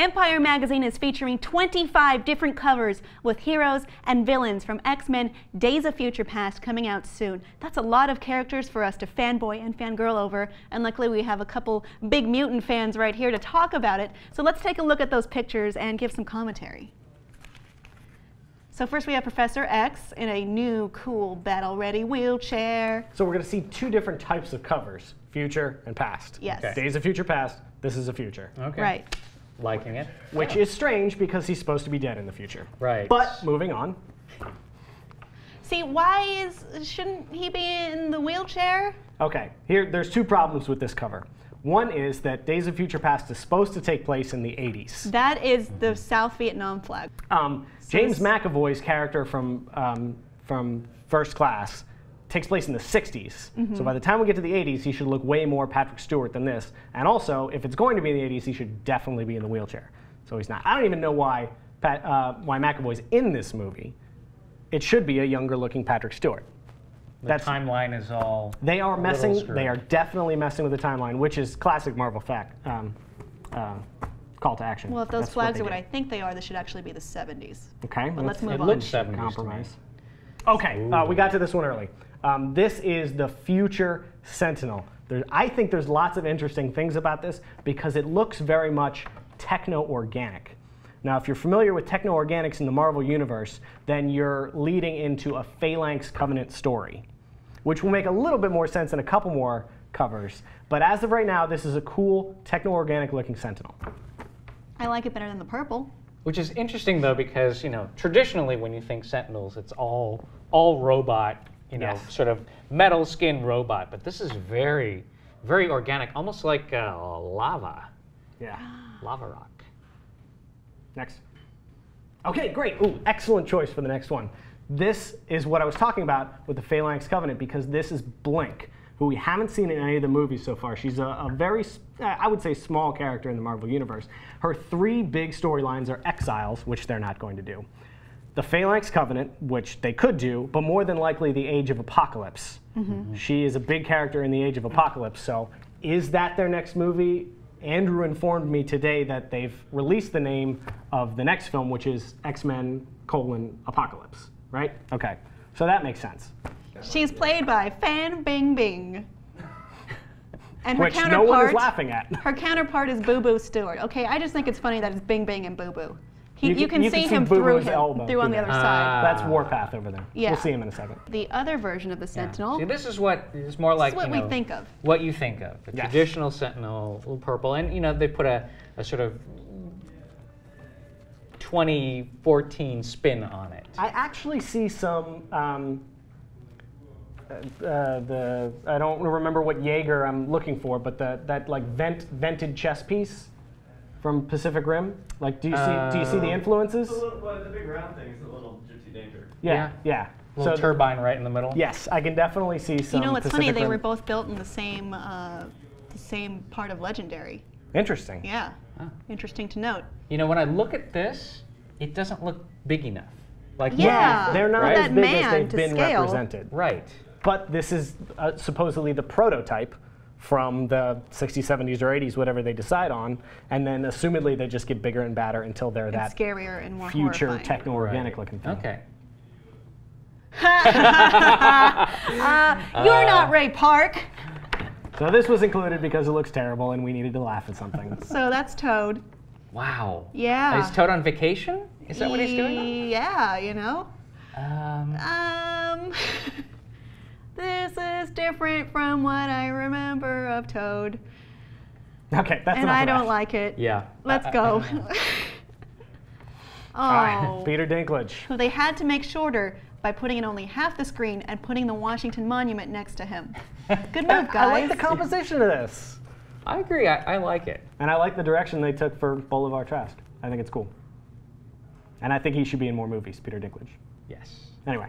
Empire magazine is featuring 25 different covers with heroes and villains from X-Men Days of Future Past coming out soon. That's a lot of characters for us to fanboy and fangirl over, and luckily we have a couple big mutant fans right here to talk about it. So let's take a look at those pictures and give some commentary. So first we have Professor X in a new, cool, battle-ready wheelchair. So we're going to see two different types of covers, future and past. Yes. Okay. Days of Future Past, this is a future. Okay. Right. Liking it. Which is strange because he's supposed to be dead in the future. Right. But moving on. See, shouldn't he be in the wheelchair? Okay, there's two problems with this cover. One is that Days of Future Past is supposed to take place in the 80s. That is the South Vietnam flag. James McAvoy's character from First Class takes place in the 60s. So by the time we get to the 80s, he should look way more Patrick Stewart than this. And also, if it's going to be in the 80s, he should definitely be in the wheelchair. So he's not. I don't even know why McAvoy's in this movie. It should be a younger looking Patrick Stewart. The timeline is all. They are messing. screwed. They are definitely messing with the timeline, which is classic Marvel call to action. Well, if those That's flags are they what do. I think they are, this should actually be the 70s. Okay, But let's move It on. looks 70s to me. compromise. Okay, we got to this one early. This is the Future Sentinel. I think there's lots of interesting things about this because it looks very much techno-organic. Now, if you're familiar with techno-organics in the Marvel Universe, then you're leading into a Phalanx Covenant story, which will make a little bit more sense in a couple more covers. But as of right now, this is a cool techno-organic looking Sentinel. I like it better than the purple. Which is interesting though, because traditionally when you think Sentinels, it's all robot, Yes. sort of metal skin robot. But this is very, very organic, almost like lava, Yeah. lava rock. Next. Okay, great. Ooh, excellent choice for the next one. This is what I was talking about with the Phalanx Covenant because this is Blink, who we haven't seen in any of the movies so far. She's a very, I would say, small character in the Marvel Universe. Her three big storylines are Exiles, which they're not going to do, the Phalanx Covenant, which they could do, but more than likely the Age of Apocalypse. She is a big character in the Age of Apocalypse, so is that their next movie? Andrew informed me today that they've released the name of the next film, which is X-Men: Apocalypse, right? Okay, so that makes sense. She's played by Fan Bingbing. And her Which counterpart, no one is laughing at. Her counterpart is Boo Boo Stewart. Okay, I just think it's funny that it's Bing Bing and Boo Boo. You can see him Boo through Boo's elbow on the there. other side. That's Warpath over there. Yeah. We'll see him in a second. The other version of the Sentinel. See, this is what is more like what we think of. What you think of. The Yes. traditional Sentinel, little purple, and they put a sort of 2014 spin on it. I actually see some. I don't remember what Jaeger I'm looking for, but that like vented chess piece from Pacific Rim. Like, do you see the influences? The big round thing is a little Gypsy Danger. Yeah. Little turbine right in the middle. Yes, I can definitely see some. You know what's Pacific funny? They Rim. were both built in the same part of Legendary. Interesting. Yeah. Interesting to note. When I look at this, it doesn't look big enough. Like Yeah. They're not Right. as That big as man they've to been scale. represented. Right. But this is supposedly the prototype from the 60s, 70s, or 80s, whatever they decide on, and then assumedly they just get bigger and badder until they're And that scarier and more future horrifying. techno-organic looking thing. Okay. You're not Ray Park. So this was included because it looks terrible and we needed to laugh at something. So that's Toad. Wow. Yeah. Is Toad on vacation? Is that what he's doing? Yeah, This is different from what I remember of Toad. Okay, that's And enough I of don't that. like it. Yeah. Let's go. All right, Oh. Peter Dinklage. So they had to make shorter by putting in only half the screen and putting the Washington Monument next to him. Good move, guys. I like the composition of this. I agree. I like it. And I like the direction they took for Boulevard Trask. I think it's cool. And I think he should be in more movies, Peter Dinklage. Yes. Anyway.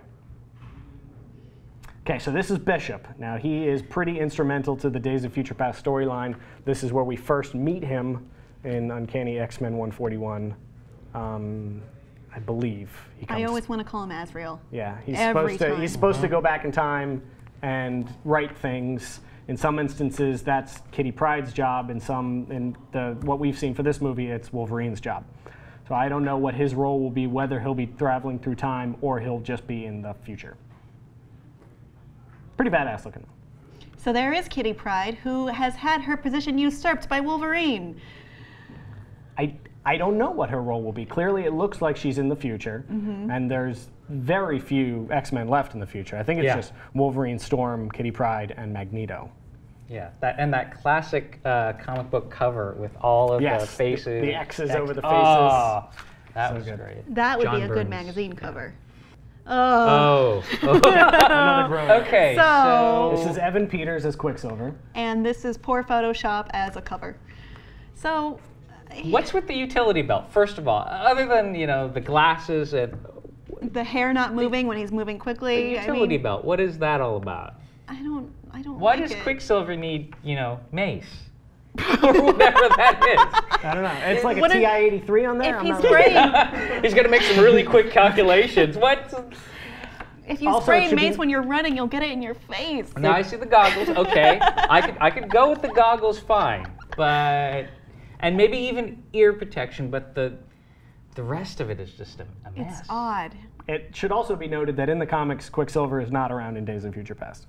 Okay, so this is Bishop. Now, he is pretty instrumental to the Days of Future Past storyline. This is where we first meet him in Uncanny X-Men 141, I believe. He comes, I always want to call him Azrael. Yeah, he's every supposed to. time. He's supposed to go back in time and write things. In some instances, that's Kitty Pryde's job. In what we've seen for this movie, it's Wolverine's job. So I don't know what his role will be, whether he'll be traveling through time or he'll just be in the future. Pretty badass looking. So there is Kitty Pryde, who has had her position usurped by Wolverine. I don't know what her role will be. Clearly, it looks like she's in the future, and there's very few X-Men left in the future. I think it's just Wolverine, Storm, Kitty Pryde, and Magneto. Yeah, that classic comic book cover with all of the faces. The X's over the faces. Oh, that was great. That would John be a good Burns. magazine cover. Another groan. Okay, So- This is Evan Peters as Quicksilver. And this is poor Photoshop as a cover. So, what's with the utility belt? First of all, other than the glasses and the hair not moving when he's moving the quickly. utility belt, what is that all about? I don't Why like does it. Quicksilver need mace or whatever that is? I don't know. It's like a What if- TI-83 on there. If I'm he's not really- spraying, He's gonna make some really quick calculations. What? if you Also, spray it should be- mace when you're running, you'll get it in your face. Now I see the goggles. Okay, I could go with the goggles, fine, and maybe even ear protection, but the rest of it is just a mess. It's odd. It should also be noted that in the comics, Quicksilver is not around in Days of Future Past.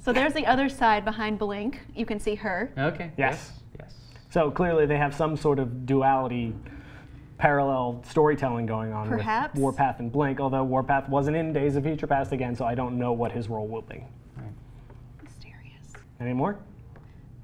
So there's the other side behind Blink. You can see her. Okay. Yes. Yes. So clearly they have some sort of duality, parallel storytelling going on Perhaps. with Warpath and Blink, although Warpath wasn't in Days of Future Past again, so I don't know what his role will be. Mysterious. Any more?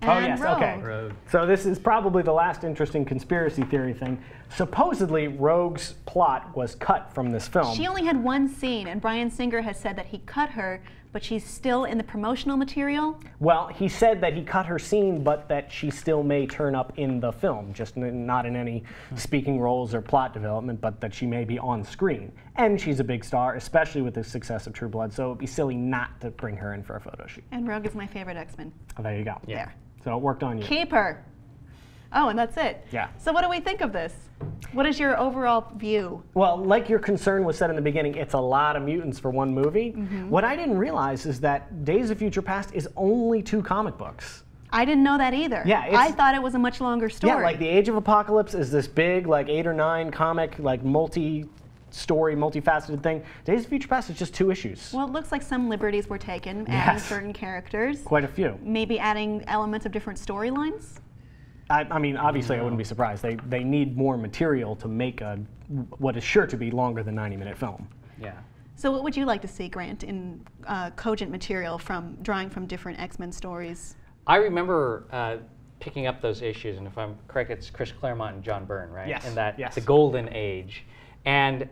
And yes, Rogue. okay. Rogue. So this is probably the last interesting conspiracy theory thing. Supposedly, Rogue's plot was cut from this film. She only had one scene, and Bryan Singer has said that he cut her, but she's still in the promotional material. Well, he said that he cut her scene, but that she still may turn up in the film, just not in any speaking roles or plot development, but that she may be on screen. And she's a big star, especially with the success of True Blood, so it would be silly not to bring her in for a photo shoot. And Rogue is my favorite X-Men. Oh, there you go. Yeah. There. So it worked on you. Keep her. Oh, and that's it. Yeah. So what do we think of this? What is your overall view? Well, like your concern was said in the beginning, it's a lot of mutants for one movie. What I didn't realize is that Days of Future Past is only 2 comic books. I didn't know that either. Yeah, I thought it was a much longer story. Yeah, like the Age of Apocalypse is this big, like 8 or 9 comic, like multi-story, multifaceted thing. Days of Future Past is just 2 issues. Well, it looks like some liberties were taken, adding Yes. certain characters. Quite a few. Maybe adding elements of different storylines. I mean, obviously, I wouldn't be surprised. They need more material to make what is sure to be longer than 90-minute film. Yeah. So what would you like to see, Grant, in cogent material drawing from different X-Men stories? I remember picking up those issues, and if I'm correct, it's Chris Claremont and John Byrne, right? Yes, And that yes. the Golden Age. And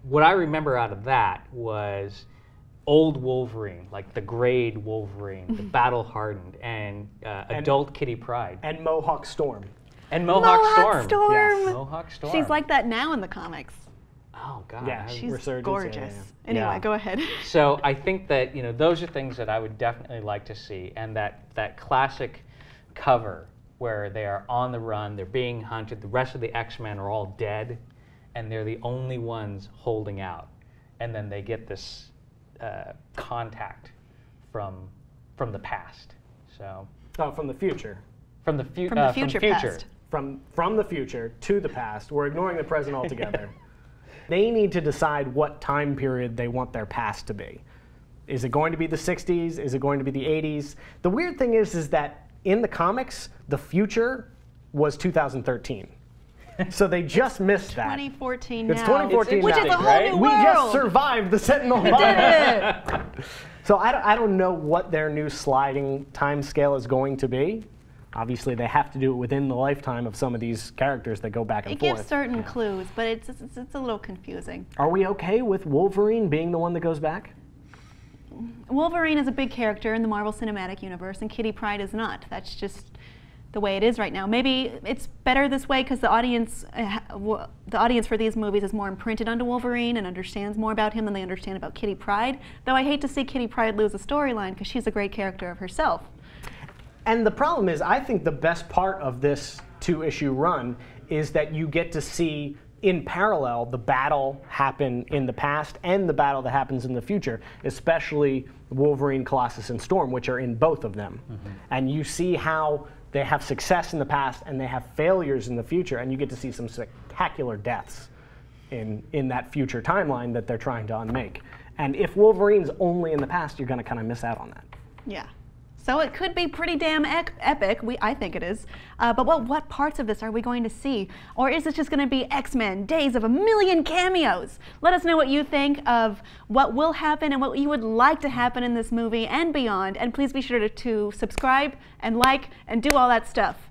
what I remember out of that was old Wolverine, like the grayed Wolverine, the battle-hardened, and adult Kitty Pryde. And Mohawk Storm. And Mohawk Storm. Storm. Yes. Mohawk Storm. She's like that now in the comics. Oh, God. Yeah. She's Resurgence, gorgeous. yeah, yeah. Anyway, Yeah. go ahead. So I think that those are things that I would definitely like to see, and that classic cover where they are on the run, they're being hunted, the rest of the X-Men are all dead, and they're the only ones holding out, and then they get this contact from the past. So Oh, from the future. from the From the future past. From the future to the past. We're ignoring the present altogether. They need to decide what time period they want their past to be. Is it going to be the 60s? Is it going to be the 80s? The weird thing is that in the comics, the future was 2013. So they just missed that. 2014 It's now. 2014 Which now. is a whole Right? new We world. just survived the Sentinel Did virus. it. So I don't know what their new sliding time scale is going to be. Obviously, they have to do it within the lifetime of some of these characters that go back and It forth. gives certain clues, but it's a little confusing. Are we okay with Wolverine being the one that goes back? Wolverine is a big character in the Marvel Cinematic Universe, and Kitty Pryde is not. That's just the way it is right now. Maybe it's better this way because the audience for these movies is more imprinted onto Wolverine and understands more about him than they understand about Kitty Pryde. Though I hate to see Kitty Pryde lose a storyline because she's a great character of herself. And the problem is, I think the best part of this 2-issue run is that you get to see in parallel, the battle happen in the past and the battle that happens in the future, especially Wolverine, Colossus, and Storm, which are in both of them. And you see how they have success in the past and they have failures in the future, and you get to see some spectacular deaths in that future timeline that they're trying to unmake. And if Wolverine's only in the past, you're going to kind of miss out on that. Yeah. So it could be pretty damn epic. I think it is. But what parts of this are we going to see? Or is this just going to be X-Men, days of a million cameos? Let us know what you think of what will happen and what you would like to happen in this movie and beyond. And please be sure to subscribe and like and do all that stuff.